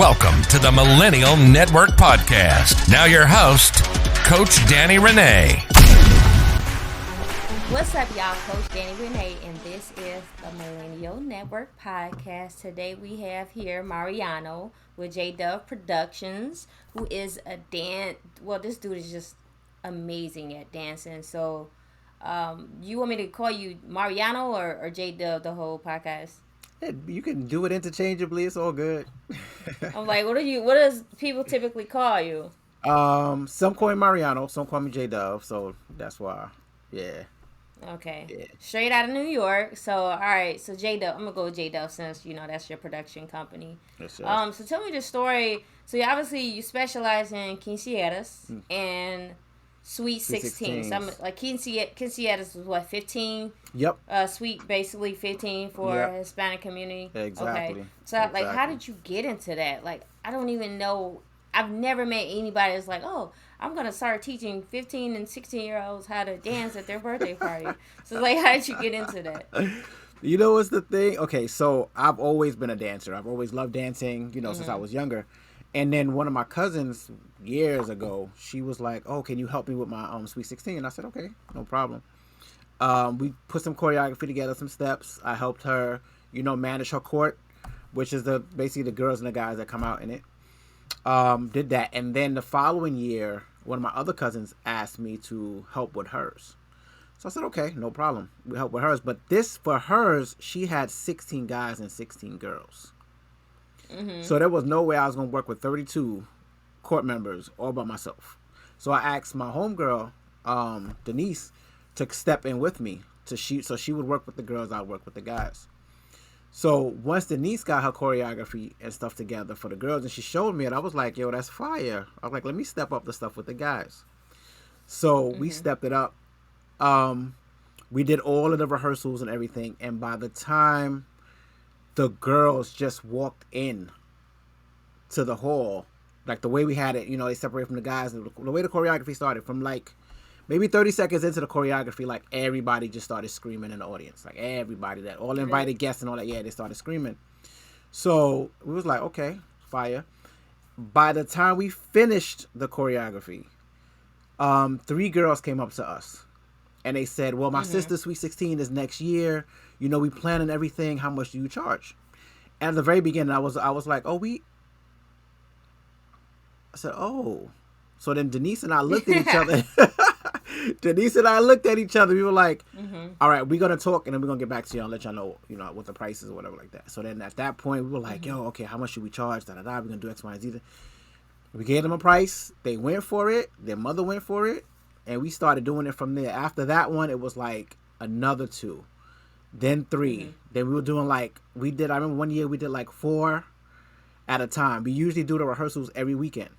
Welcome to the Millennial Network Podcast. Now your host, Coach Danny Renee. What's up, y'all? Coach Danny Renee, and this is the Millennial Network Podcast. Today we have here Mariano with J Dove Productions, who is a this dude is just amazing at dancing. So, you want me to call you Mariano or J Dove the whole podcast? You can do it interchangeably. It's all good. I'm like, what does people typically call you? Some call me Mariano, some call me J Dove, so that's why. Yeah. Okay. Yeah. Straight out of New York. So, all right. So, J Dove, I'm going to go with J Dove since, that's your production company. Yes, yes. So, tell me the story. So, you specialize in quinceañeras and Sweet 16. So, I'm like, quinceañeras was what, 15? Yep. Sweet, basically 15 for Hispanic community. Exactly. Okay. So, like, how did you get into that? Like, I don't even know. I've never met anybody that's like, oh, I'm going to start teaching 15 and 16-year-olds how to dance at their birthday party. So, like, how did you get into that? You know what's the thing? Okay, so I've always been a dancer. I've always loved dancing, since I was younger. And then one of my cousins years ago, she was like, oh, can you help me with my Sweet 16? And I said, okay, no problem. We put some choreography together, some steps. I helped her, manage her court, which is basically the girls and the guys that come out in it. Did that, and then the following year, one of my other cousins asked me to help with hers. So I said, okay, no problem. We help with hers. But for hers, she had 16 guys and 16 girls. Mm-hmm. So there was no way I was going to work with 32 court members all by myself. So I asked my homegirl, Denise, to step in with me so she would work with the girls, I would work with the guys. So once Denise got her choreography and stuff together for the girls, and she showed me it, I was like, yo, that's fire. I was like, let me step up the stuff with the guys. So we stepped it up. We did all of the rehearsals and everything. And by the time the girls just walked in to the hall, like the way we had it, they separated from the guys. The way the choreography started, from like maybe 30 seconds into the choreography, like everybody just started screaming in the audience. Like everybody, that all invited guests and all that, they started screaming. So we was like, okay, fire. By the time we finished the choreography, 3 girls came up to us and they said, well, my sister's Sweet 16 is next year. We planning everything. How much do you charge? And at the very beginning, I was like, I said, oh. So then Denise and I looked at each other. We were like, all right, we're going to talk and then we're going to get back to you and let y'all know, what the price is or whatever like that. So then at that point, we were like, yo, okay, how much should we charge? We're going to do X, Y, and Z. We gave them a price. They went for it. Their mother went for it. And we started doing it from there. After that one, it was like another 2. Then 3. Then we were doing I remember one year we did like 4 at a time. We usually do the rehearsals every weekend.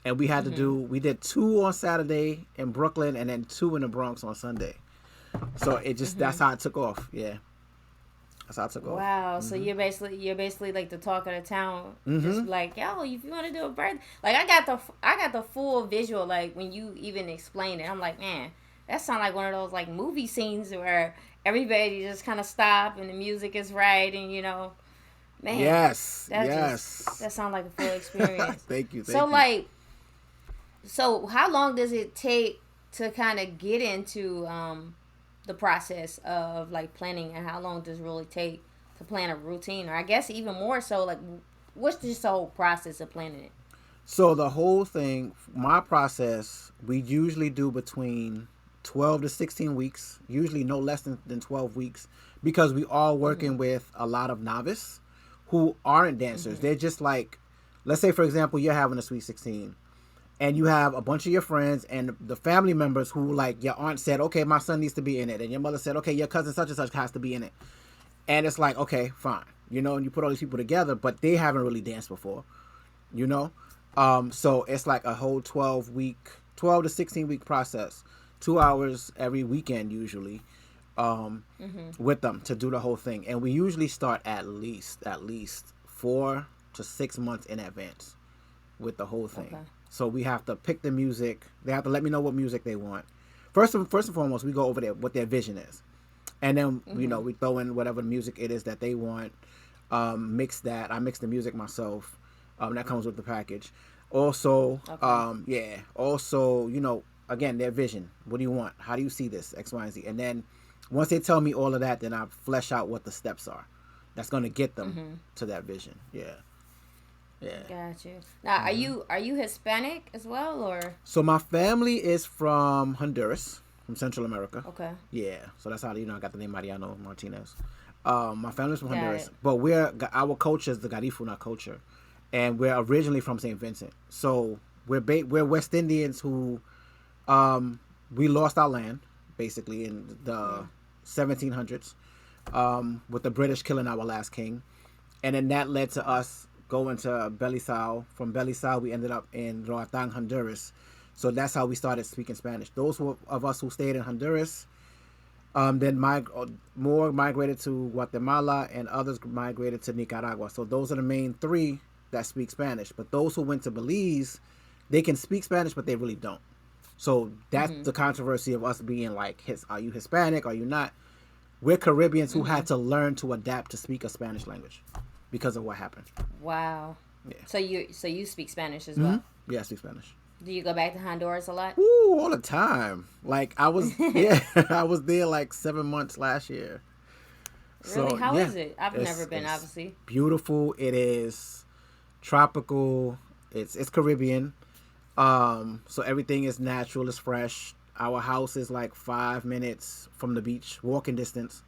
And we had we did 2 on Saturday in Brooklyn and then 2 in the Bronx on Sunday. So it just, that's how it took off. Yeah. That's how it took off. Wow. So you're basically like the talk of the town. Just like, yo, if you want to do a birthday. Like I got the full visual, like when you even explain it. I'm like, man, that sounds like one of those like movie scenes where everybody just kind of stop and the music is right and man. Yes. That sounds like a full experience. Thank you. So how long does it take to kind of get into the process of like planning, and how long does it really take to plan a routine? Or I guess even more so, like what's this whole process of planning it? So the whole thing, my process, we usually do between 12 to 16 weeks, usually no less than 12 weeks, because we are working with a lot of novice who aren't dancers. They're just like, let's say, for example, you're having a Sweet 16 and you have a bunch of your friends and the family members who, like, your aunt said, okay, my son needs to be in it. And your mother said, okay, your cousin such and such has to be in it. And it's like, okay, fine. And you put all these people together, but they haven't really danced before, So it's like a whole 12 to 16 week process, 2 hours every weekend usually, with them to do the whole thing. And we usually start at least 4 to 6 months in advance with the whole thing. Okay. So we have to pick the music. They have to let me know what music they want. First and foremost, we go over what their vision is. And then, we throw in whatever music it is that they want. Mix that. I mix the music myself. That comes with the package. Also, Okay. yeah. Also, again, their vision. What do you want? How do you see this? X, Y, and Z. And then once they tell me all of that, then I flesh out what the steps are. That's going to get them to that vision. Yeah. Yeah. Got you. Now, are you Hispanic as well, or? So my family is from Honduras, from Central America. Okay. Yeah. So that's how I got the name Mariano Martinez. My family's from Got Honduras, it. but our culture is the Garifuna culture, and we're originally from St. Vincent. So we're West Indians who we lost our land basically in the 1700s with the British killing our last king, and then that led to us going to Belisao. From Belisao, we ended up in Roatán, Honduras. So that's how we started speaking Spanish. Those of us who stayed in Honduras, then more migrated to Guatemala, and others migrated to Nicaragua. So those are the main three that speak Spanish. But those who went to Belize, they can speak Spanish, but they really don't. So that's the controversy of us being like, are you Hispanic? Are you not? We're Caribbeans who had to learn to adapt to speak a Spanish language because of what happened. Wow. Yeah. So you speak Spanish as well? Yeah, I speak Spanish. Do you go back to Honduras a lot? Ooh, all the time. Like I was, I was there like 7 months last year. Really? So, How yeah, is it? I've never been, it's obviously. beautiful. It is tropical. It's Caribbean. So everything is natural. It's fresh. Our house is like 5 minutes from the beach, walking distance.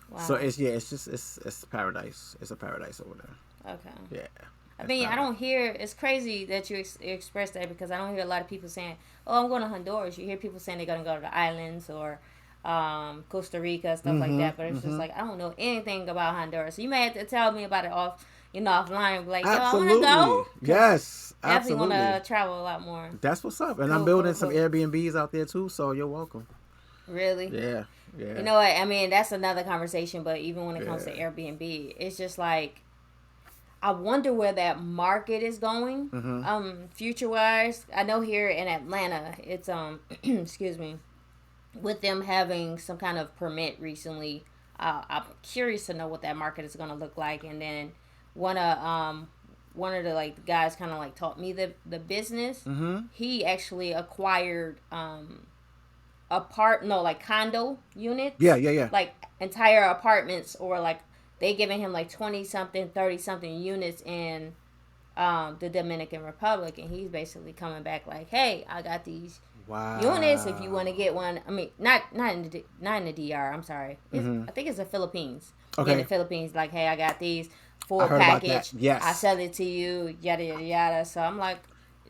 Wow. So it's paradise. It's a paradise over there. Okay. Yeah. I mean, I don't hear. It's crazy that you express that, because I don't hear a lot of people saying, "Oh, I'm going to Honduras." You hear people saying they're going to go to the islands or Costa Rica, stuff like that. But it's just like, I don't know anything about Honduras. So you may have to tell me about it offline. Like, yo, I want to go. Yes, Definitely absolutely. want to travel a lot more. That's what's up. And Cool, I'm building cool, some cool. Airbnbs out there too, so you're welcome. Really? Yeah. Yeah. You know what? I mean, that's another conversation. But even when it comes to Yeah. Airbnb, it's just like, I wonder where that market is going, future wise. I know here in Atlanta, it's excuse me, with them having some kind of permit recently. I'm curious to know what that market is going to look like. And then one of the like guys kind of like taught me the business. He actually acquired condo units. Yeah. Like entire apartments, or like they giving him like 20 something, 30 something units in the Dominican Republic, and he's basically coming back like, hey, I got these units if you want to get one. I mean, not in the DR. I'm sorry. I think it's the Philippines. Okay. Yeah, the Philippines. Like, hey, I got these full I heard about package. that. Yes. I sell it to you. Yada yada yada. So I'm like,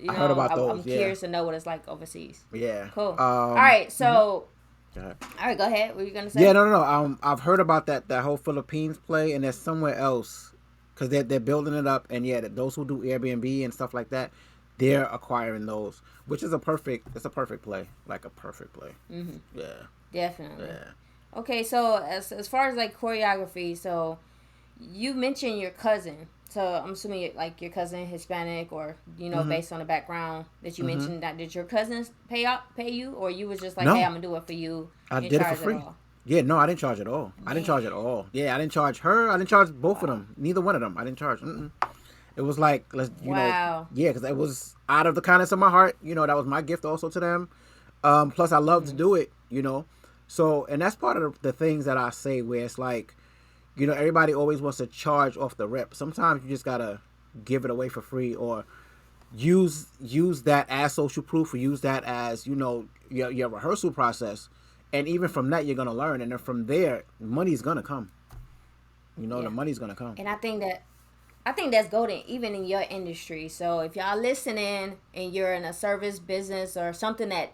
I heard about those. I'm curious to know what it's like overseas. Yeah. Cool. All right. So. Go ahead. All right, go ahead. What were you gonna say? Yeah, no. I've heard about that whole Philippines play, and there's somewhere else because they're building it up, and yeah, those who do Airbnb and stuff like that, they're acquiring those, which is a perfect play, like a perfect play. Yeah. Definitely. Yeah. Okay, so as far as like choreography, so you mentioned your cousin. So I'm assuming like your cousin Hispanic, or based on the background that you mentioned, that did your cousins pay you, or you was just like, No. hey, I'm gonna do it for you? I You did it for charge free. all? Yeah, no, I didn't charge at all. I didn't charge at all. Yeah, I didn't charge her. I didn't charge both of them. Neither one of them. I didn't charge. It was like, Wow. yeah, because it was out of the kindness of my heart. That was my gift also to them. Plus, I love to do it. So, and that's part of the things that I say, where it's like, everybody always wants to charge off the rip. Sometimes you just gotta give it away for free, or use that as social proof, or use that as your rehearsal process, and even from that you're gonna learn, and then from there money's gonna come. The money's gonna come. And I think that's golden, even in your industry. So if y'all listening and you're in a service business or something that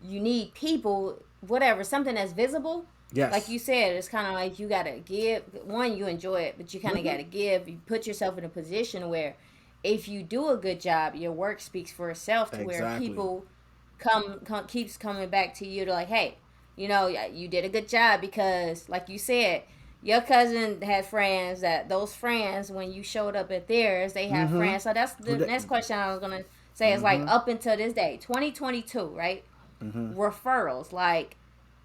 you need people, whatever, something that's visible. Yes. Like you said, it's kind of like you got to give. One, you enjoy it, but you kind of got to give. You put yourself in a position where if you do a good job, your work speaks for itself, to where Exactly. people keeps coming back to you to like, hey, you did a good job, because like you said, your cousin had friends, that those friends, when you showed up at theirs, they have friends. So that's the next question I was going to say is like, up until this day, 2022, right? Referrals, like,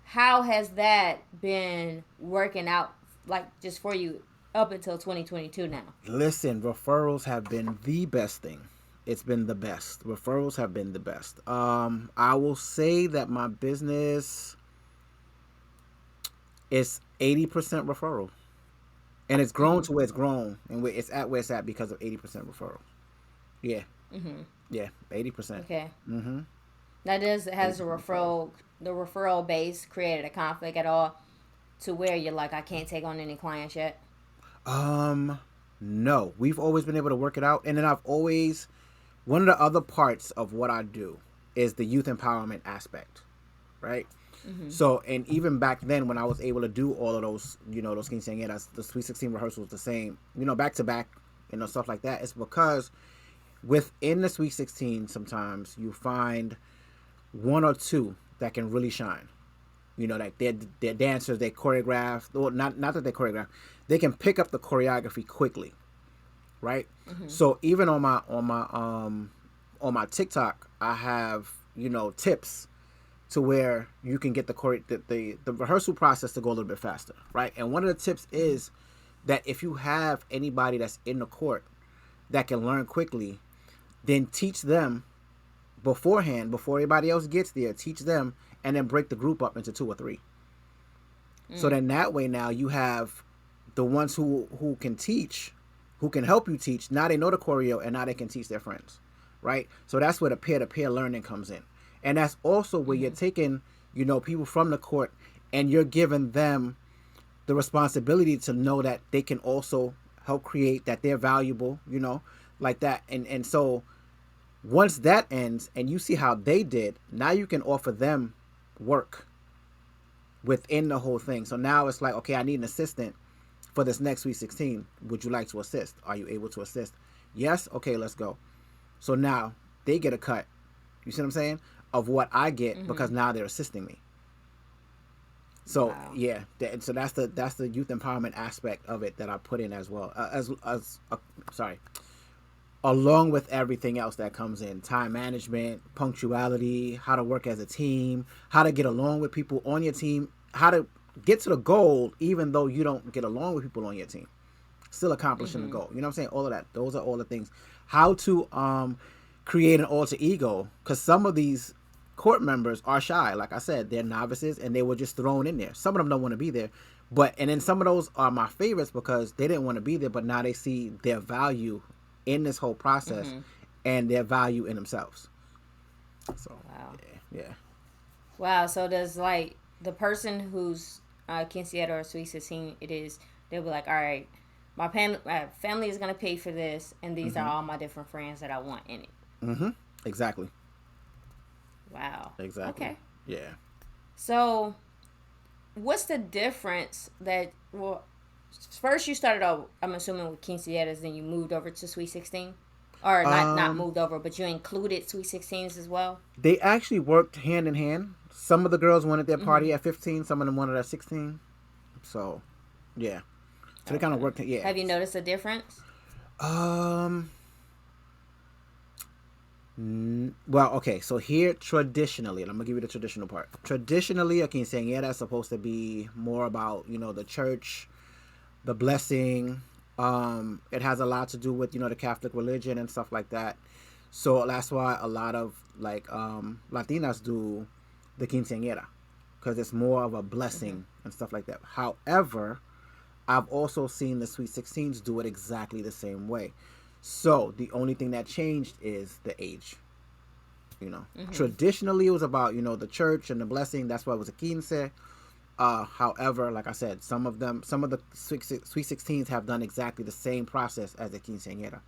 how has that been working out, like, just for you up until 2022 now? Listen, referrals have been the best thing. It's been the best. Referrals have been the best. I will say that my business is 80% referral, and it's grown to where it's grown, and it's at where it's at because of 80% referral. Yeah, yeah, 80%. Okay. Now, has the referral base created a conflict at all to where you're like, I can't take on any clients yet? No, we've always been able to work it out, and then one of the other parts of what I do is the youth empowerment aspect, right? So, and even back then when I was able to do all of those, those quinceañeras, the Sweet 16 rehearsals, the same, back to back, stuff like that, it's because within the Sweet 16, sometimes you find one or two that can really shine. Like they're dancers, they choreograph, or not that they choreograph, they can pick up the choreography quickly, right? So even on my TikTok, I have tips to where you can get the rehearsal process to go a little bit faster, right? And one of the tips is that if you have anybody that's in the court that can learn quickly, then teach them beforehand, before everybody else gets there, teach them, and then break the group up into 2 or 3. So then that way now you have the ones who can teach, who can help you teach. Now they know the choreo, and now they can teach their friends, right? So that's where the peer-to-peer learning comes in. And that's also where you're taking, people from the court, and you're giving them the responsibility to know that they can also help create, that they're valuable, like that. And so once that ends and you see how they did, now you can offer them work within the whole thing. So now it's like, okay, I need an assistant for this next Sweet 16. Would you like to assist? Are you able to assist? Yes? Okay, let's go. So now they get a cut. You see what I'm saying? Of what I get, because now they're assisting me. So yeah, so that's the youth empowerment aspect of it that I put in as well. Along with everything else that comes in: time management, punctuality, how to work as a team, how to get along with people on your team, how to get to the goal even though you don't get along with people on your team, still accomplishing the goal. You know what I'm saying? All of that. Those are all the things. How to create an alter ego, because some of these court members are shy. Like I said, they're novices and they were just thrown in there. Some of them don't want to be there, and then some of those are my favorites because they didn't want to be there, but now they see their value in this whole process and their value in themselves. So yeah. Wow. So does like the person who's quinceañera or Sweet 16, they'll be like, all right, my family is gonna pay for this, and these are all my different friends that I want in it. Exactly. Wow. Exactly. Okay. Yeah. So what's the difference first you started out, I'm assuming, with quinceañeras, then you moved over to Sweet 16? Or not moved over, but you included Sweet 16s as well? They actually worked hand in hand. Some of the girls wanted their party at 15, some of them wanted at 16. So, yeah. So they kind of worked. Yeah. Have you noticed a difference? Well, okay. So here, traditionally, and I'm gonna give you the traditional part. Traditionally, a quinceañera is supposed to be more about, the church, the blessing. It has a lot to do with, the Catholic religion and stuff like that. So that's why a lot of Latinas do the quinceañera, because it's more of a blessing and stuff like that. However, I've also seen the Sweet 16s do it exactly the same way. So the only thing that changed is the age. Traditionally it was about, the church and the blessing. That's why it was a quince. However, like I said, some of the Sweet 16s have done exactly the same process as a quinceañera.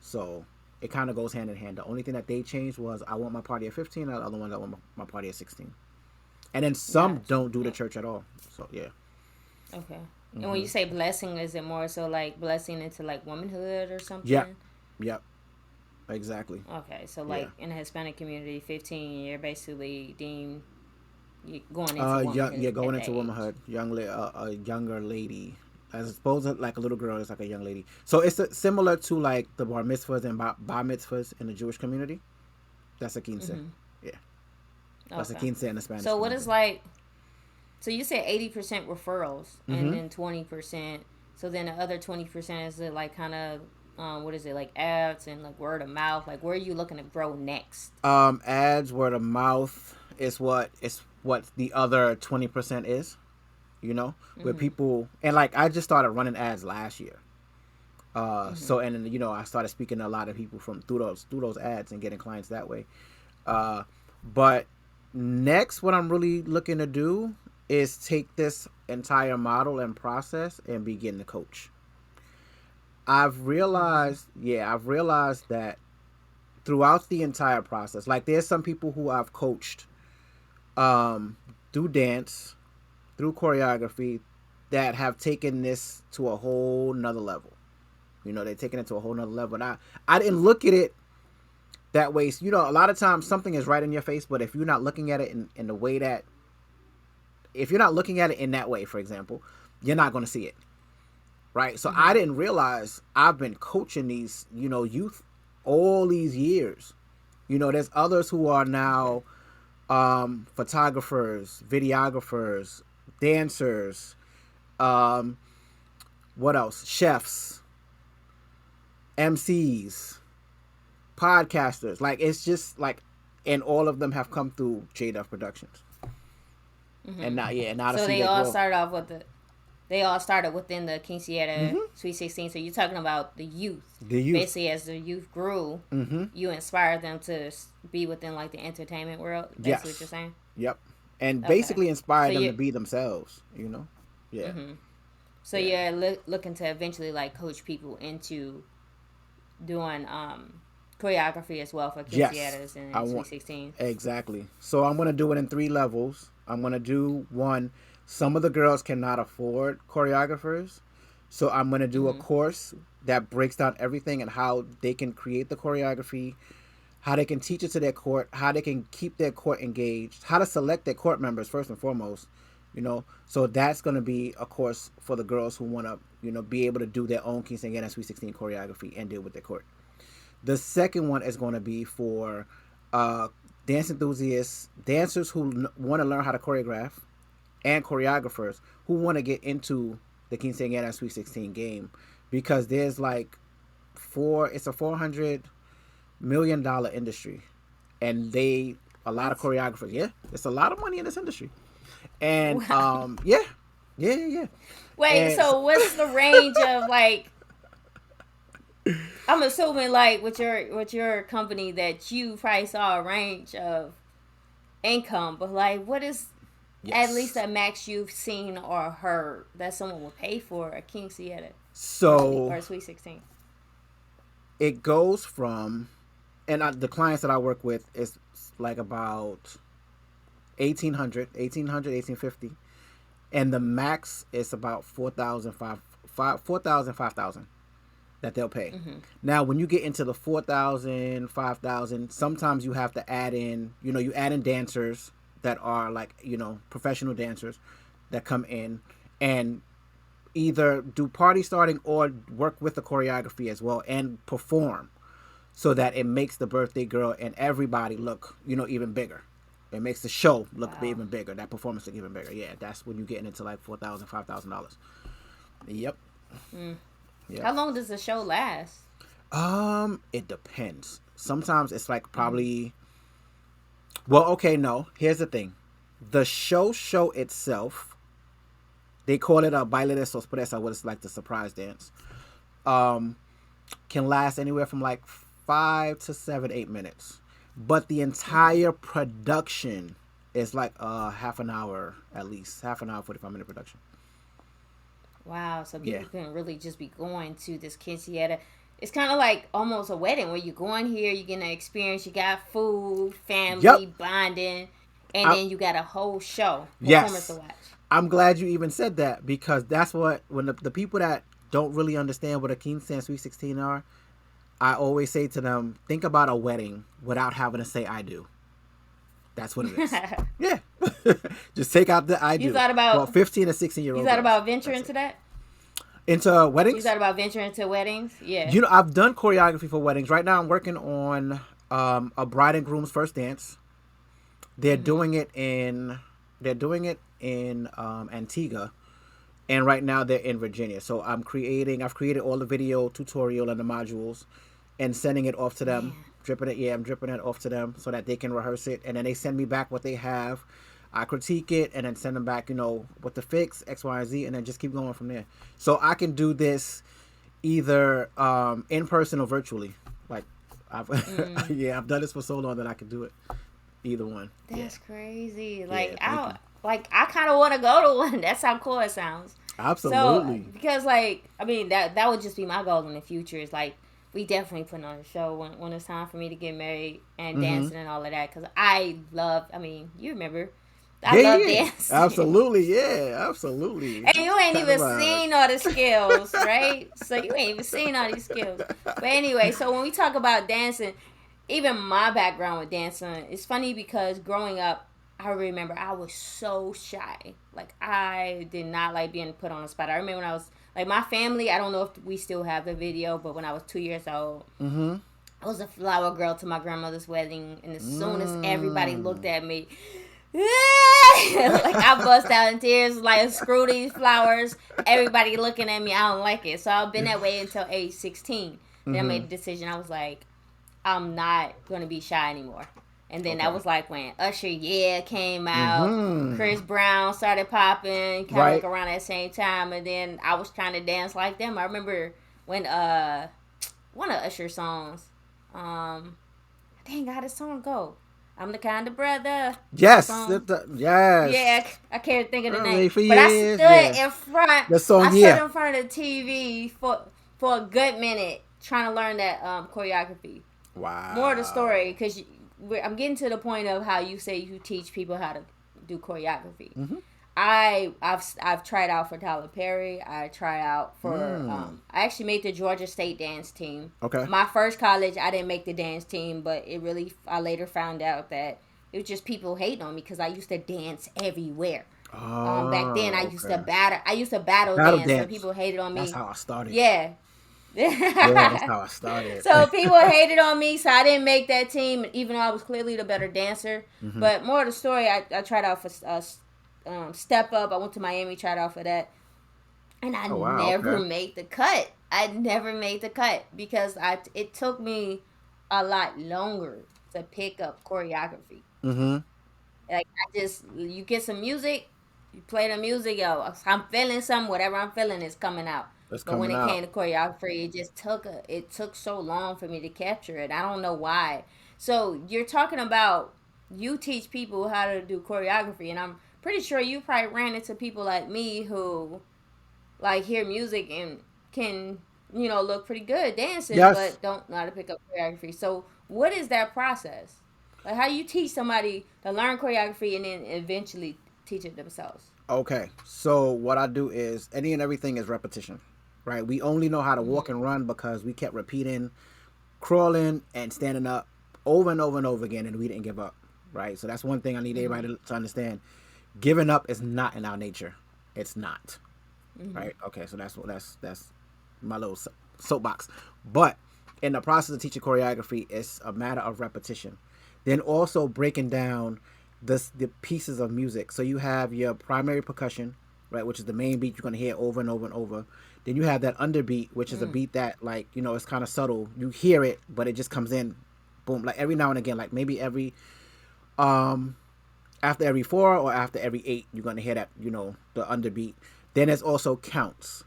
So it kind of goes hand in hand. The only thing that they changed was I want my party at 15, and the other ones I want my party at 16. And then some don't do the church at all. So yeah. Okay. And when you say blessing, is it more so like blessing into like womanhood or something? Yep. Exactly. Okay, so like in the Hispanic community, 15, you're basically deemed going into womanhood. Going into womanhood. A younger lady, as opposed to like a little girl, it's like a young lady. So it's similar to like the bar mitzvahs and bar mitzvahs in the Jewish community. That's a quince. Yeah. That's a quince in the Spanish. So what is like? So you say 80% referrals and then 20% So then the other 20% is it like kind of what is it, like ads and like word of mouth? Like where are you looking to grow next? Ads, word of mouth is what the other 20% is. Where people, and like I just started running ads last year. So, and then, I started speaking to a lot of people from through those ads and getting clients that way. But next, what I'm really looking to do is take this entire model and process and begin to coach. I've realized that throughout the entire process, like there's some people who I've coached through dance, through choreography, that have taken this to a whole nother level. They're taking it to a whole nother level. And I didn't look at it that way. So, a lot of times something is right in your face, but if you're not looking at it in the way that, if you're not looking at it in that way, for example, you're not going to see it. Right. So I didn't realize I've been coaching these, youth all these years. There's others who are now photographers, videographers, dancers, what else? Chefs, MCs, podcasters. Like, it's just like, and all of them have come through J-Duff Productions. And now to So see they that all growth. started off with they all started within the Quinceañera Sweet 16. So you're talking about the youth. The youth. Basically, as the youth grew, you inspired them to be within like the entertainment world. That's what you're saying? Yep. And basically inspired them to you be themselves, Yeah. So you're looking to eventually like coach people into doing choreography as well for Quinceañeras and Sweet 16. Exactly. So I'm going to do it in 3 levels. I'm going to do one. Some of the girls cannot afford choreographers. So I'm going to do a course that breaks down everything and how they can create the choreography, how they can teach it to their court, how they can keep their court engaged, how to select their court members first and foremost. So that's going to be a course for the girls who want to, be able to do their own Quinceañera and Sweet 16 choreography and deal with their court. The second one is going to be for dance enthusiasts, dancers who want to learn how to choreograph, and choreographers who want to get into the Quinceañera and Sweet 16 game, because there's like it's a $400 million industry, and a lot of choreographers. Yeah, it's a lot of money in this industry, and wow. Yeah. Wait, and so what's the range of like? I'm assuming like with your company that you probably saw a range of income, but like what is at least a max you've seen or heard that someone would pay for a Quinceañera or a Sweet 16? It goes from, and the clients that I work with is like about 1850, and the max is about 4,000, 5,000 that they'll pay. Now, when you get into the 4,000, 5,000, sometimes you have to add in, you add in dancers that are like, professional dancers that come in and either do party starting or work with the choreography as well and perform, so that it makes the birthday girl and everybody look, even bigger. It makes the show look even bigger. That performance look even bigger. Yeah, that's when you're getting into like $4,000, $5,000. Yep. Yep. How long does the show last? It depends. Sometimes it's like probably. Well, okay, no. Here's the thing. The show itself, they call it a baile de sorpresa, what is like the surprise dance. Can last anywhere from like 5 to 7, 8 minutes. But the entire production is like half an hour at least. Half an hour, 45-minute production. Wow, so people can really just be going to this Quinceañera. It's kind of like almost a wedding where you're going here, you're getting an experience, you got food, family, bonding, and then you got a whole show, performance to watch. I'm glad you even said that, because that's what, when the people that don't really understand what a Quinceañera and Sweet 16 are, I always say to them, think about a wedding without having to say I do. That's what it is. Yeah. Just take out the I do. You thought about 15 and 16-year-old. You thought about venturing into that? Into weddings? You thought about venturing into weddings? Yeah. I've done choreography for weddings. Right now I'm working on a bride and groom's first dance. They're doing it in Antigua. and right now they're in Virginia. So I've created all the video tutorial and the modules, and sending it off to them, Man. I'm dripping it off to them so that they can rehearse it, and then they send me back what they have. I critique it and then send them back, what to fix, X, Y, and Z, and then just keep going from there. So I can do this either in person or virtually. Like, I've I've done this for so long that I can do it either one. That's crazy. Yeah, I kind of want to go to one. That's how cool it sounds. Absolutely. So, because that would just be my goal in the future. Is like we definitely put on a show when it's time for me to get married and dancing and all of that. Because I love. You remember. I love dancing. Absolutely, yeah, absolutely. And you ain't even seen all the skills, right? So you ain't even seen all these skills. But anyway, so when we talk about dancing, even my background with dancing, it's funny because growing up, I remember I was so shy. Like, I did not like being put on the spot. I remember when I was, like, my family, I don't know if we still have the video, but when I was 2 years old, I was a flower girl to my grandmother's wedding. And as soon as everybody looked at me, like I bust out in tears, like, screw these flowers. Everybody looking at me, I don't like it. So I've been that way until age 16. Then I made the decision. I was like, I'm not going to be shy anymore. And then that was like when Usher came out. Chris Brown started popping, kind of like around that same time. And then I was trying to dance like them. I remember when one of Usher's songs, dang, how did the song go? I'm the kind of brother. Yes, yes. Yeah, I can't think of the name. But I stood in front. The song, I stood in front of the TV for a good minute trying to learn that choreography. Wow. More of the story, because I'm getting to the point of how you say you teach people how to do choreography. I've tried out for Tyler Perry. I tried out for I actually made the Georgia State dance team. Okay. My first college, I didn't make the dance team, but I later found out that it was just people hating on me because I used to dance everywhere. Back then, I used to battle dance. So people hated on me. That's how I started. Yeah. That's how I started. So people hated on me, so I didn't make that team, even though I was clearly the better dancer. But more of the story, I tried out for Step Up. I went to Miami, tried out for that, and I never made the cut. I never made the cut because it took me a lot longer to pick up choreography. Like, you get some music, you play the music, yo, I'm feeling something, whatever I'm feeling is coming out. But when it came to choreography, it took so long for me to capture it. I don't know why. So you're talking about you teach people how to do choreography, and I'm pretty sure you probably ran into people like me who like hear music and can, look pretty good dancing, but don't know how to pick up choreography. So what is that process? Like, how you teach somebody to learn choreography and then eventually teach it themselves? Okay, so what I do is any and everything is repetition. Right, we only know how to walk and run because we kept repeating, crawling, and standing up over and over and over again, and we didn't give up. Right, so that's one thing I need everybody to understand. Giving up is not in our nature. It's not. Right. Okay, so that's my little soapbox. But in the process of teaching choreography, it's a matter of repetition. Then also breaking down the pieces of music. So you have your primary percussion, right, which is the main beat you're going to hear over and over and over. Then you have that underbeat, which is a beat that, like, it's kind of subtle. You hear it, but it just comes in, boom, like every now and again, like maybe after every 4 or after every 8, you're going to hear that, the underbeat. Then there's also counts,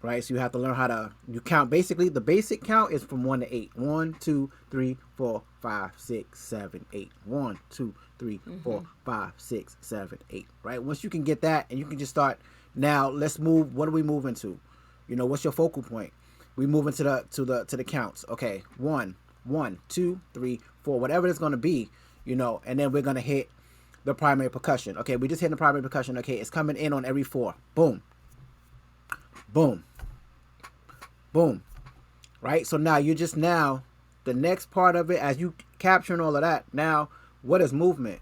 right? So you have to learn how to, you count. Basically, the basic count is from 1 to 8. 1, 2, 3, 4, 5, 6, 7, 8. 1, 2, 3, 4, 5, 6, 7, 8, right? Once you can get that, and you can just start, now let's move, what are we moving to? What's your focal point? We move into the counts. Okay, 1, 2, 3, 4, whatever it's going to be, and then we're going to hit the primary percussion. Okay, we just hit the primary percussion. Okay, it's coming in on every 4. Boom. Boom. Boom. Right? So now the next part of it, as you capturing all of that, now what is movement?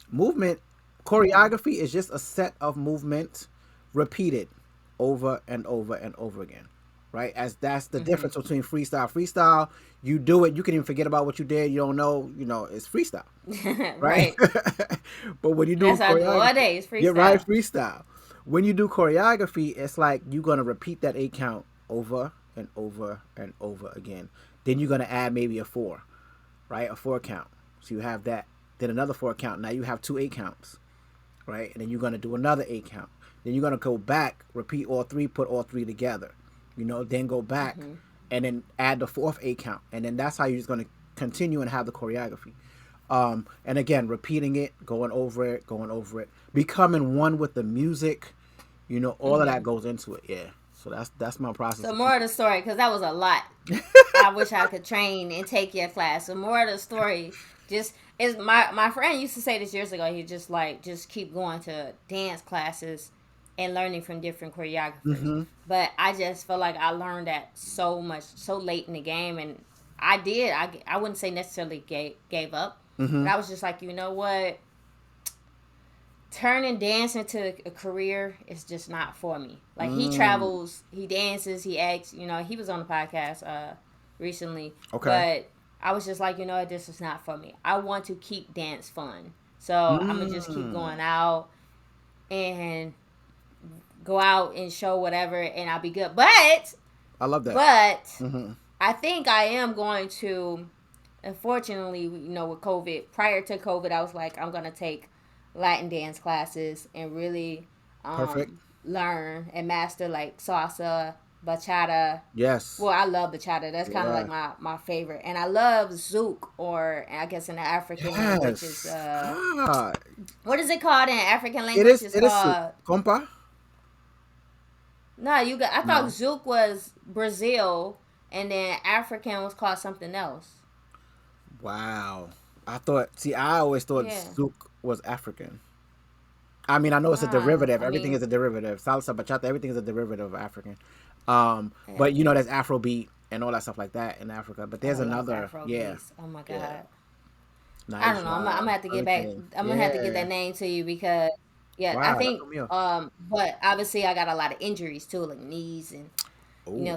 Movement, choreography is just a set of movement repeated over and over and over again, right? As that's the difference between freestyle. You do it, you can even forget about what you did. You don't know, it's freestyle, right? But when you do that's choreography, all day is freestyle. You're right, freestyle. when you do choreography, it's like you're gonna repeat that 8 count over and over and over again. Then you're gonna add maybe a 4, right? A 4 count. So you have that. Then another 4 count. Now you have 2 8 counts, right? And then you're gonna do another 8 count. Then you're gonna go back, repeat all 3, put all 3 together. Then go back and then add the 4th 8 count. And then that's how you're just gonna continue and have the choreography. And again, repeating it, going over it, becoming one with the music. All of that goes into it. Yeah. So that's my process. So more of the story, because that was a lot. I wish I could train and take your class. So more of the story just is my friend used to say this years ago. He just keep going to dance classes and learning from different choreographers. But I just feel like I learned that so much, so late in the game. And I did. I wouldn't say necessarily gave up. But I was just like, you know what? Turning dance into a career is just not for me. Like, he travels, he dances, he acts. He was on the podcast recently. Okay. But I was just like, this is not for me. I want to keep dance fun. So I'm going to just keep going out and go out and show whatever, and I'll be good. But I love that. But I think I am going to, unfortunately, with COVID, prior to COVID, I was like, I'm going to take Latin dance classes and really learn and master like salsa, bachata. Yes. Well, I love bachata. That's kind of like my favorite. And I love zouk, or I guess in the African language is what is it called in African language? It's called compa. No, I thought zouk was Brazil, and then African was called something else. Wow. I always thought zouk was African. I mean, I know it's a derivative. Everything is a derivative. Salsa, bachata, everything is a derivative of African. But there's Afrobeat and all that stuff like that in Africa. But there's another, Oh my god. Yeah. Nice. I don't know. I'm gonna have to get back. I'm gonna have to get that name to you because I think. But obviously, I got a lot of injuries too, like knees and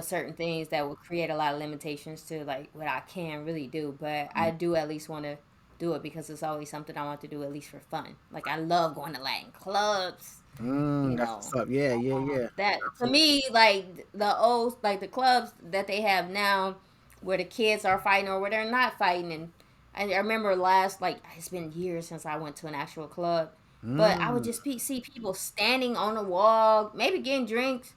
certain things that would create a lot of limitations to like what I can really do. But I do at least want to do it because it's always something I want to do at least for fun. Like, I love going to Latin clubs. That's what's up. Yeah. That to me, like the clubs that they have now, where the kids are fighting or where they're not fighting. And I remember it's been years since I went to an actual club, but I would just see people standing on the wall, maybe getting drinks.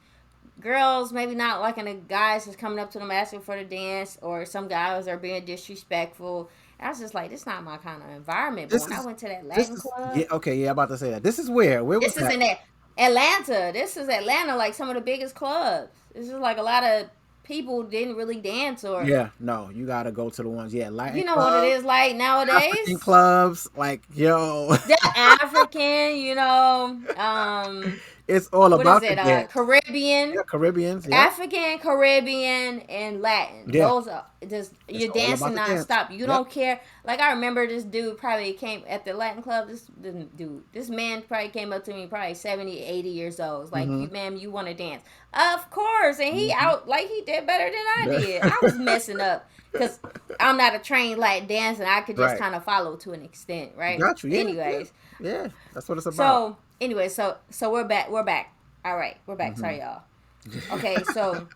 Girls maybe not liking the guys just coming up to them asking for the dance, or some guys are being disrespectful. I was just like, this is not my kind of environment. But when I went to that Latin club. I'm about to say that. This is where was this? This is in Atlanta. This is Atlanta, like some of the biggest clubs. This is like a lot of people didn't really dance or. Yeah, no, you got to go to the ones. Yeah, Latin you know clubs, what it is like nowadays? African clubs, like, yo. The African, it's all about it? Caribbean. Yeah, Caribbeans. Yeah. African, Caribbean, and Latin. Yeah. Those are just you're dancing nonstop. You don't care. Like, I remember this dude probably came at the Latin club. This man probably came up to me, probably 70, 80 years old. Was like, ma'am, you want to dance? Of course. And he he did better than I did. I was messing up because I'm not a trained Latin dancer. I could just kind of follow to an extent, right? Got you. Yeah, anyways. Yeah, that's what it's about. So anyway, so we're back. All right, we're back. Sorry, y'all. Okay, so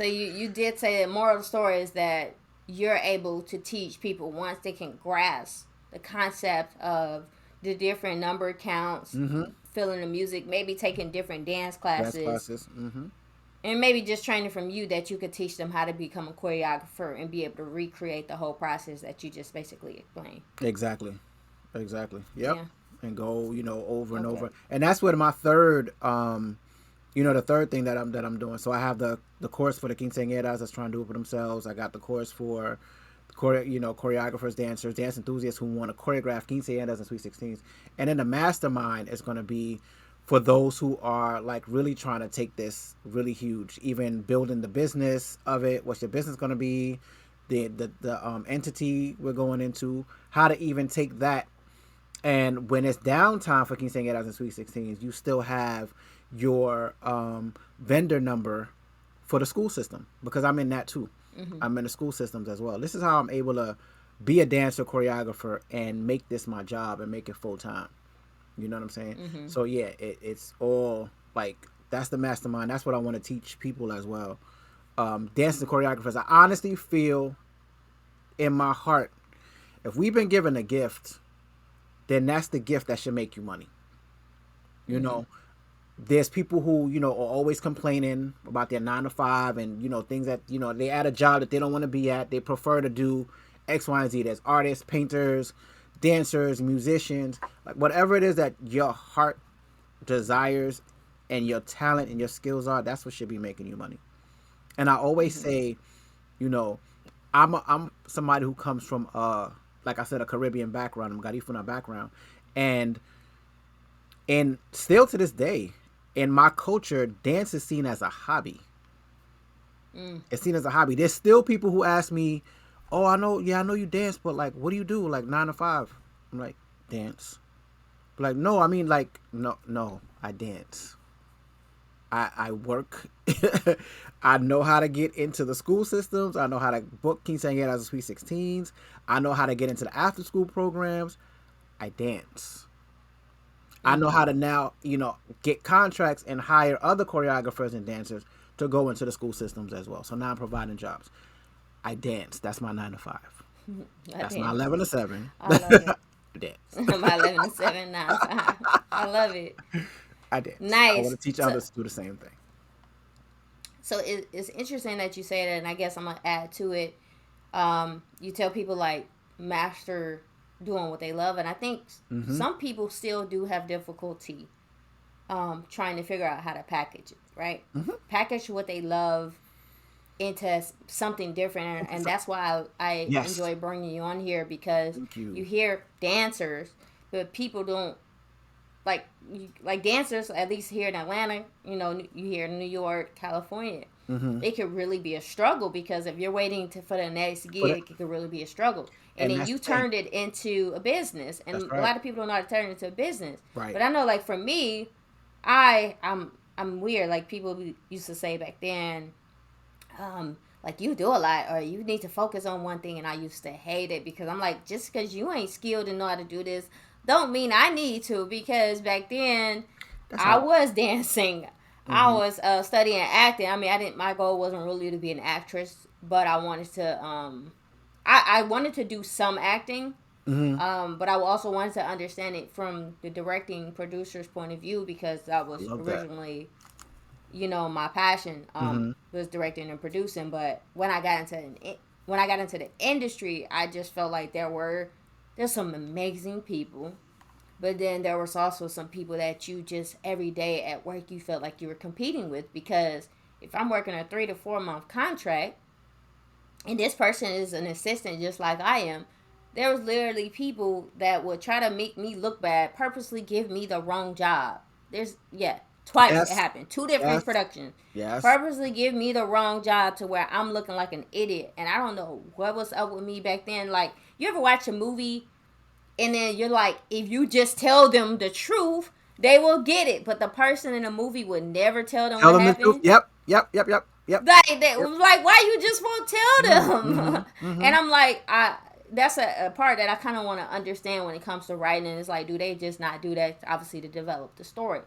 you did say that moral of the story is that you're able to teach people once they can grasp the concept of the different number counts, feeling the music, maybe taking different dance classes. And maybe just training from you, that you could teach them how to become a choreographer and be able to recreate the whole process that you just basically explained. Exactly. Yep. Yeah. And go, over and over. And that's what my third, the third thing that I'm doing. So I have the course for the quinceañeras that's trying to do it for themselves. I got the course for, choreographers, dancers, dance enthusiasts who want to choreograph quinceañeras and sweet 16s. And then the mastermind is going to be for those who are like really trying to take this really huge, even building the business of it. What's your business going to be? The entity we're going into, how to even take that. And when it's downtime for quinceañeras and sweet 16s, you still have your vendor number for the school system, because I'm in that too. I'm in the school systems as well. This is how I'm able to be a dancer choreographer and make this my job and make it full time. You know what I'm saying? Mm-hmm. So yeah, it's all like that's the mastermind. That's what I want to teach people as well. Dancing choreographers. I honestly feel in my heart, if we've been given a gift, then that's the gift that should make you money. You Mm-hmm. know, there's people who are always complaining about their 9 to 5 and things that they at a job that they don't want to be at. They prefer to do X, Y, and Z. There's artists, painters, dancers, musicians, like whatever it is that your heart desires and your talent and your skills are. That's what should be making you money. And I always Mm-hmm. say, you know, I'm somebody who comes from like I said, a Caribbean background, I'm Garifuna background, and still to this day, in my culture, dance is seen as a hobby. Mm. It's seen as a hobby. There's still people who ask me, "Oh, I know you dance, but like, what do you do? Like 9 to 5?" I'm like, "Dance." Like, no, I mean, like, no, I dance. I work. I know how to get into the school systems. I know how to book quinceañeras as Sweet 16s. I know how to get into the after school programs. I dance. I know Mm-hmm. how to now, get contracts and hire other choreographers and dancers to go into the school systems as well. So now I'm providing jobs. I dance. That's my 9 to 5. I That's my dance. 11 to 7. I love it. Dance. My 11 to 7, 9 to 5. I love it. I dance. I want Nice. to teach So, others to do the same thing. so it's interesting that you say that, and I guess I'm gonna add to it. You tell people like master doing what they love, and I think Mm-hmm. some people still do have difficulty trying to figure out how to package it, right? Mm-hmm. Package what they love into something different, and that's why I Yes. enjoy bringing you on here, because Thank you you. hear dancers, but people don't like dancers, at least here in Atlanta. You hear New York, California. Mm-hmm. It could really be a struggle, because if you're waiting for the next But it, gig, it could really be a struggle. And and then that's you the thing. turned it into a business, That's and a right. lot of people don't know how to turn it into a business. Right. But I know, like for me, I'm weird. Like people used to say back then, like you do a lot, or you need to focus on one thing, and I used to hate it, because I'm like, just because you ain't skilled and know how to do this don't mean I need to, because back then That's I how. was dancing. I Mm-hmm. was studying acting. I mean, I didn't. My goal wasn't really to be an actress, but I wanted to. I wanted to do some acting, Mm-hmm. but I also wanted to understand it from the directing producer's point of view, because that I was love that. originally, my passion, Mm-hmm. was directing and producing. But when I got into the industry, I just felt like there's some amazing people, but then there was also some people that you just every day at work you felt like you were competing with, because if I'm working a 3 to 4 month contract and this person is an assistant just like I am, there was literally people that would try to make me look bad, purposely give me the wrong job. Twice it Yes. happened. Two different Yes. productions. Yes. Purposely give me the wrong job to where I'm looking like an idiot. And I don't know what was up with me back then. Like, you ever watch a movie and then you're like, if you just tell them the truth, they will get it. But the person in the movie would never tell them Tell what them the truth. happened. Yep. Yep. Yep. Yep. Yep. Like that Yep. was like, why you just won't tell Mm-hmm. them? Mm-hmm. And I'm like, that's a part that I kind of want to understand when it comes to writing. And it's like, do they just not do that, obviously, to develop the story?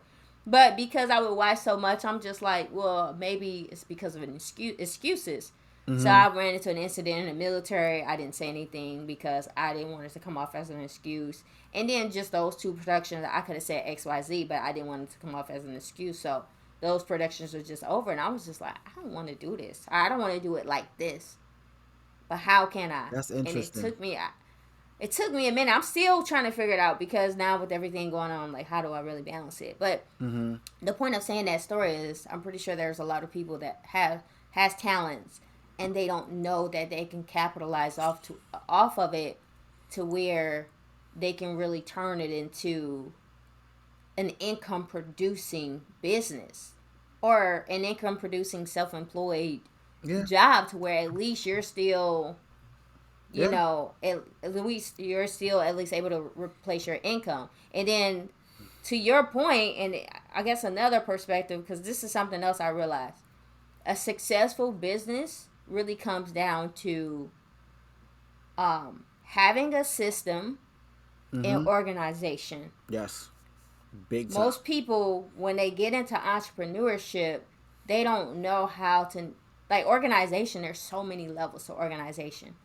But because I would watch so much, I'm just like, well, maybe it's because of excuses. So Mm-hmm. I ran into an incident in the military. I didn't say anything because I didn't want it to come off as an excuse. And then just those two productions, I could have said XYZ, but I didn't want it to come off as an excuse. So those productions were just over, and I was just like, I don't want to do this. I don't want to do it like this. But how can I? That's And it interesting. took me. It took me a minute. I'm still trying to figure it out, because now with everything going on, like, how do I really balance it? But Mm-hmm. the point of saying that story is, I'm pretty sure there's a lot of people that has talents, and they don't know that they can capitalize off of it, to where they can really turn it into an income producing business, or an income producing self-employed Yeah. job, to where at least you're still, Yeah. at least you're still at least able to replace your income. And then, to your point, and I guess another perspective, because this is something else I realized, a successful business really comes down to having a system Mm-hmm. and organization. Yes. Big time. Most people, when they get into entrepreneurship, they don't know how to, like, organization. There's so many levels to organization.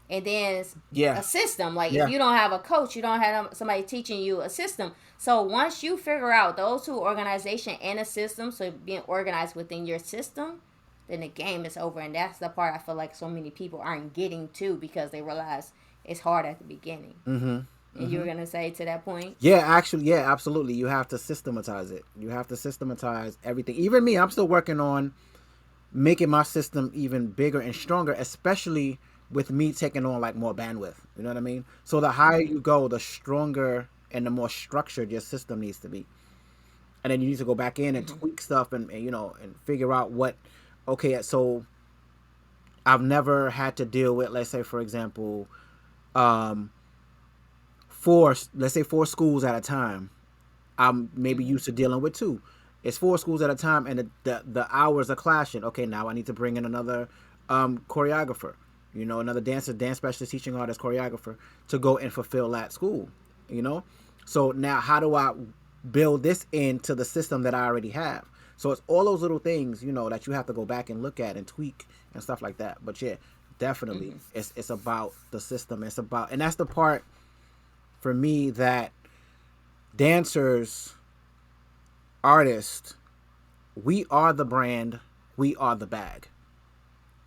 And then Yeah. a system. Like, if Yeah. you don't have a coach, you don't have somebody teaching you a system. So once you figure out those two, organization and a system, so being organized within your system, then the game is over. And that's the part I feel like so many people aren't getting to, because they realize it's hard at the beginning. And you were going to say to that point? Yeah, actually, yeah, absolutely. You have to systematize it. You have to systematize everything. Even me, I'm still working on making my system even bigger and stronger, especially with me taking on like more bandwidth. You know what I mean? So the higher you go, the stronger and the more structured your system needs to be. And then you need to go back in and tweak stuff and you know, and figure out what, okay, so I've never had to deal with, let's say, for example, let's say four schools at a time. I'm maybe used to dealing with two. It's four schools at a time, and the hours are clashing. Okay, now I need to bring in another choreographer, you know, another dance specialist, teaching artist, choreographer to go and fulfill that school, you know. So now, how do I build this into the system that I already have? So it's all those little things, you know, that you have to go back and look at and tweak and stuff like that. But yeah, definitely, it's about the system. It's about, and that's the part for me that dancers, artists, we are the brand, we are the bag.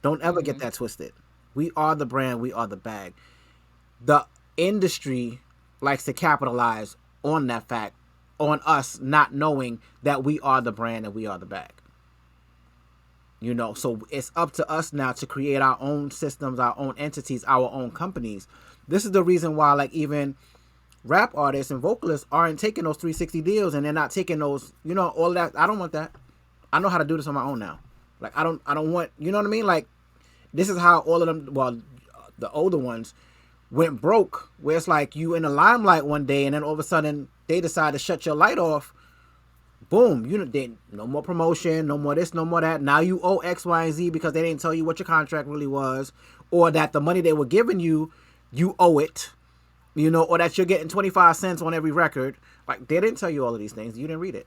Don't ever get that twisted. We are the brand, we are the bag. The industry likes to capitalize on that fact, on us not knowing that we are the brand and we are the bag. You know, so it's up to us now to create our own systems, our own entities, our own companies. This is the reason why, like, even rap artists and vocalists aren't taking those 360 deals, and they're not taking those, you know, all that. I don't want that. I know how to do this on my own now. Like, I don't want, you know what I mean? Like, this is how all of them, well, the older ones went broke, where it's like you in the limelight one day, and then all of a sudden they decide to shut your light off. Boom, you know, they, no more promotion, no more this, no more that. Now you owe X, Y, and Z because they didn't tell you what your contract really was, or that the money they were giving you, you owe it. You know, or that you're getting 25 cents on every record. Like, they didn't tell you all of these things. You didn't read it.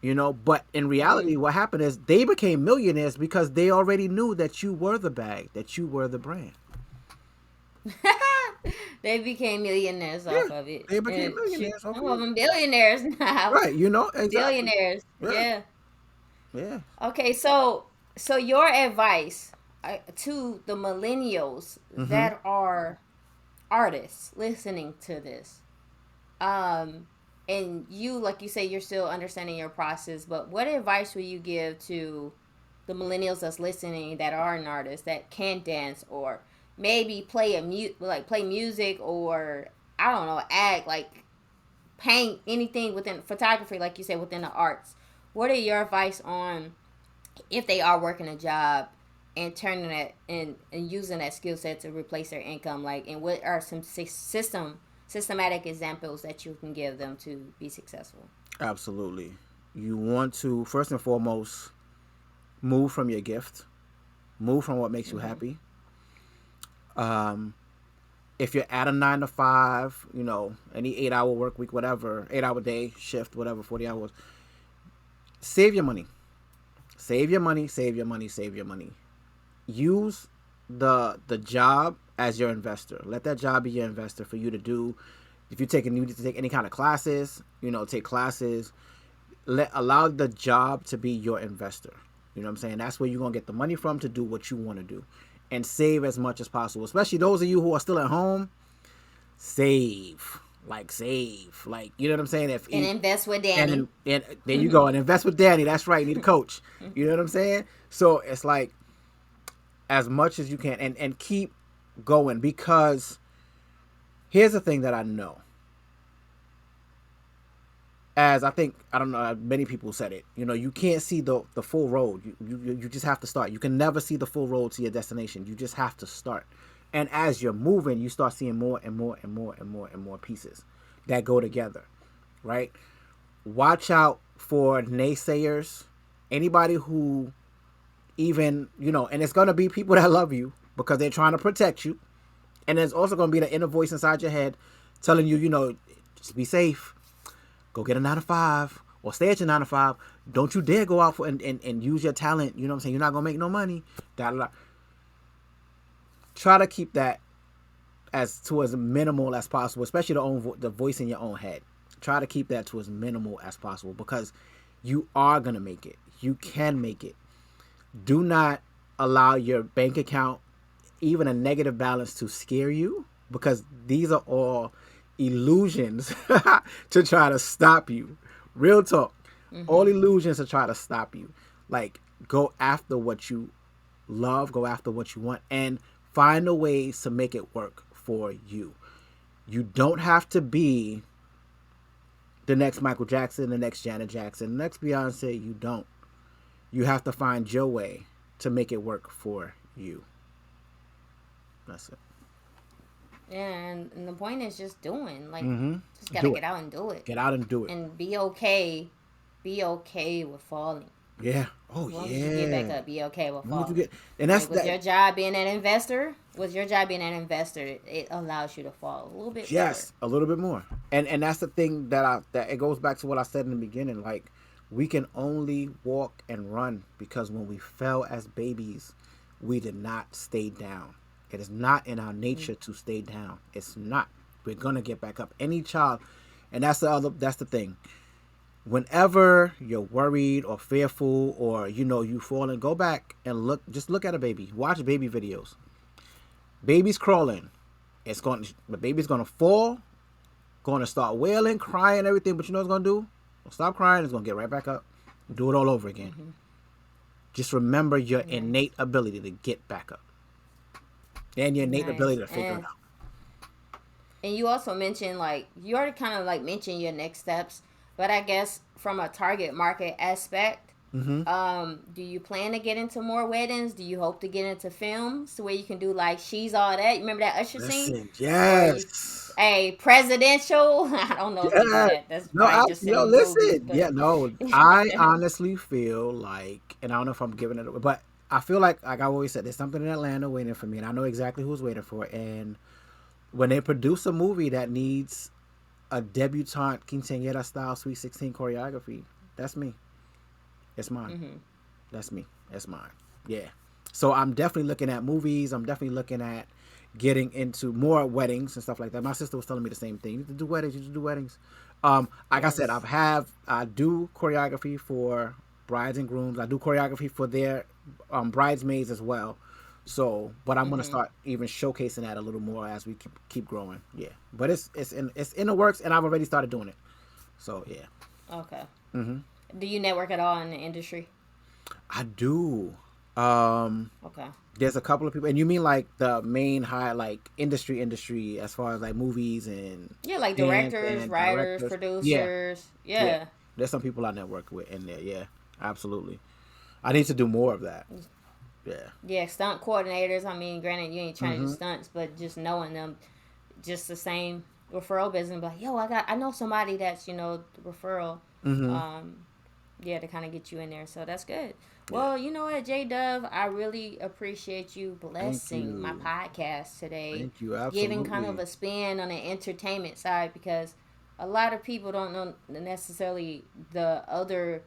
You know, but in reality, what happened is they became millionaires because they already knew that you were the bag, that you were the brand. They became millionaires off of it. They became millionaires off some of of it. them billionaires now. Right, you know, exactly. Billionaires. Yeah. Yeah. Okay, so your advice to the millennials that are artists listening to this, and you, like you say, you're still understanding your process, but what advice would you give to the millennials that's listening that are an artist that can dance, or maybe play play music, or I don't know, act, like paint, anything within photography, like you said, within the arts? What are your advice on if they are working a job and turning that and using that skill set to replace their income? Like, and what are some systematic examples that you can give them to be successful? Absolutely. You want to, first and foremost, move from your gift. Move from what makes you happy. If you're at a 9 to 5, you know, any 8-hour work week, whatever, 8-hour day shift, whatever, 40 hours, save your money. Save your money, save your money, save your money. Use the job as your investor. Let that job be your investor for you to do. If you need to take any kind of classes, you know, take classes. Allow the job to be your investor. You know what I'm saying? That's where you're going to get the money from to do what you want to do. And save as much as possible. Especially those of you who are still at home. Save. Like, you know what I'm saying? And invest with Danny. And there you go. And invest with Danny. That's right. You need a coach. You know what I'm saying? So it's like, as much as you can, and keep going, because here's the thing that I know. As I don't know, many people said it, you know, you can't see the full road. You just have to start. You can never see the full road to your destination. You just have to start. And as you're moving, you start seeing more and more and more and more and more pieces that go together, right? Watch out for naysayers. Anybody who even, you know, and it's going to be people that love you because they're trying to protect you. And there's also going to be the inner voice inside your head telling you, you know, just be safe. Go get a 9 to 5 or stay at your 9 to 5. Don't you dare go out and use your talent. You know what I'm saying? You're not gonna make no money. Da, da, da. Try to keep that as minimal as possible, especially the voice in your own head. Try to keep that to as minimal as possible because you are gonna make it. You can make it. Do not allow your bank account, even a negative balance, to scare you, because these are all illusions to try to stop you. Real talk. All illusions to try to stop you. Like, go after what you love, go after what you want, and find a ways to make it work for you. You don't have to be the next Michael Jackson, the next Janet Jackson, the next Beyonce. You don't. You have to find your way to make it work for you. That's it. Yeah, and the point is just doing. Like, just gotta Do get it. out and do it. Get out and do it. And be okay. Be okay with falling. Yeah. Oh, As long yeah. as you get back up, be okay with falling. And that's like, with your job being an investor, it allows you to fall a little bit. Yes, better. a little bit more. And that's the thing that it goes back to what I said in the beginning. Like, we can only walk and run because when we fell as babies, we did not stay down. It is not in our nature to stay down. It's not. We're gonna get back up. Any child, and that's the thing. Whenever you're worried or fearful or you falling, go back and look at a baby. Watch baby videos. Baby's crawling. The baby's gonna fall, gonna start wailing, crying, everything, but you know what it's gonna do? It'll stop crying, it's gonna get right back up, do it all over again. Just remember your innate ability to get back up. And your innate ability to figure it out. And you also mentioned, like, you already kind of like mentioned your next steps, but I guess from a target market aspect, do you plan to get into more weddings? Do you hope to get into films where you can do like She's All That? You remember that Usher scene? Yes. Presidential. I don't know if they do that. That's probably just in listen. movies. But... Yeah, no. I honestly feel like, and I don't know if I'm giving it away, but I feel like I always said, there's something in Atlanta waiting for me, and I know exactly who's waiting for it. And when they produce a movie that needs a debutante quinceañera style Sweet 16 choreography, that's me. It's mine. That's me. That's mine. Yeah. So I'm definitely looking at movies. I'm definitely looking at getting into more weddings and stuff like that. My sister was telling me the same thing. You need to do weddings. You need to do weddings. Like I said, I do choreography for brides and grooms. I do choreography for their bridesmaids as well. So, but I'm gonna start even showcasing that a little more as we keep growing. Yeah, but it's in the works, and I've already started doing it. So yeah. Okay. Do you network at all in the industry? I do. Okay. There's a couple of people, and you mean like the main high, like industry as far as like movies and like directors, writers, producers. Yeah. There's some people I network with in there. Yeah, absolutely. I need to do more of that. Yeah, stunt coordinators. I mean, granted, you ain't trying to do stunts, but just knowing them, just the same referral business. Like, yo, I know somebody that's the referral. To kind of get you in there. So that's good. Well, you know what, J Dove, I really appreciate you blessing my podcast today. Thank you. Absolutely. Giving kind of a spin on the entertainment side, because a lot of people don't know necessarily the other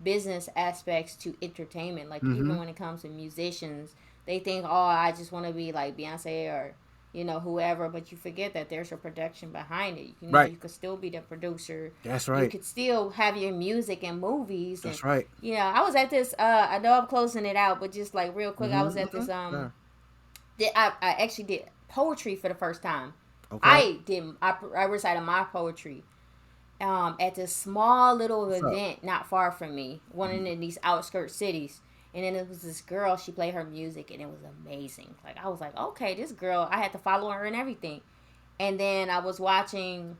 business aspects to entertainment. Like, even when it comes to musicians, they think, oh, I just want to be like Beyonce or whoever, but you forget that there's a production behind it. You could still be the producer. That's right. You could still have your music and movies. That's right. I was at this, I know I'm closing it out, but just like real quick, I was at this, I actually did poetry for the first time. Okay. I recited my poetry at this small little event not far from me, one in these outskirts cities. And then it was this girl, she played her music, and it was amazing. Like, I was like, okay, this girl, I had to follow her and everything. And then I was watching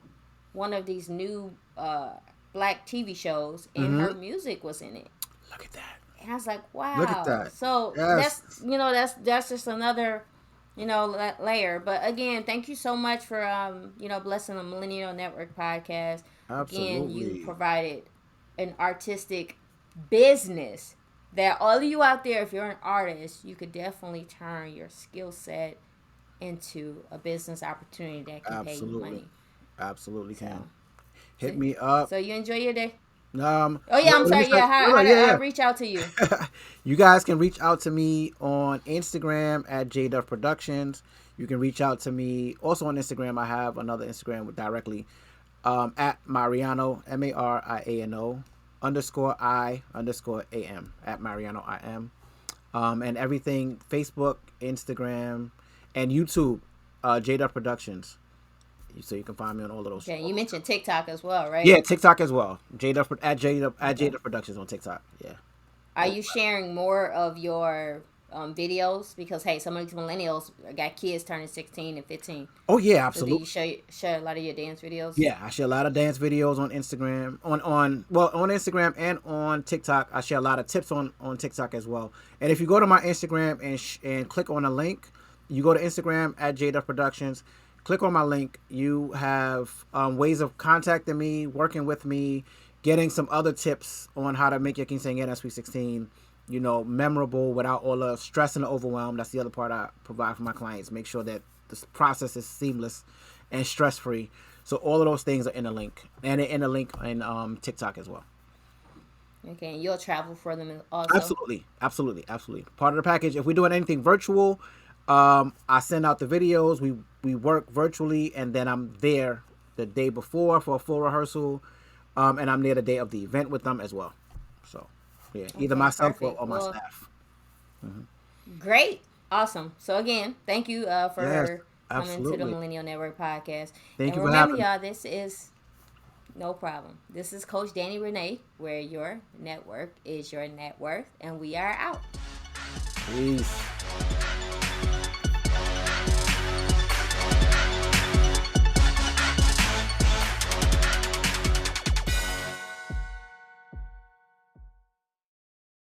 one of these new black TV shows, and her music was in it. Look at that. And I was like, wow. Look at that. So that's just another, layer. But again, thank you so much for, blessing the Millennial Network podcast. Absolutely. Again, you provided an artistic business that all of you out there, if you're an artist, you could definitely turn your skill set into a business opportunity that can pay you money. Absolutely can. hit me up. So you enjoy your day. Oh yeah, I'm sorry. Yeah, how do I reach out to you? You guys can reach out to me on Instagram at JDuff Productions. You can reach out to me also on Instagram. I have another Instagram with directly at Mariano, Mariano _I_am at Mariano IM. And everything Facebook, Instagram, and YouTube, JDuff Productions. So you can find me on all of those. Okay, you mentioned TikTok as well, right? Yeah, TikTok as well. JDuff at JDuff Productions on TikTok. Yeah. Are you sharing more of your videos? Because hey, some of these millennials got kids turning 16 and 15. Oh yeah, absolutely. So do you share a lot of your dance videos? Yeah, I share a lot of dance videos on Instagram, on Instagram and on TikTok. I share a lot of tips on TikTok as well. And if you go to my Instagram and click on a link, you go to Instagram at JDuff Productions. Click on my link. You have ways of contacting me, working with me, getting some other tips on how to make your quinceañera Sweet 16, memorable without all the stress and the overwhelm. That's the other part I provide for my clients. Make sure that this process is seamless and stress-free. So all of those things are in the link. And they're in the link in TikTok as well. Okay, and you'll travel for them also? Absolutely. Part of the package. If we're doing anything virtual, I send out the videos. We work virtually, and then I'm there the day before for a full rehearsal, and I'm there the day of the event with them as well. So, yeah, either myself or my staff. Mm-hmm. Great, awesome. So again, thank you for coming to the Millennial Network Podcast. Thank you for for having me. Remember, y'all, this is no problem. This is Coach Danny Renee, where your network is your net worth, and we are out. Peace.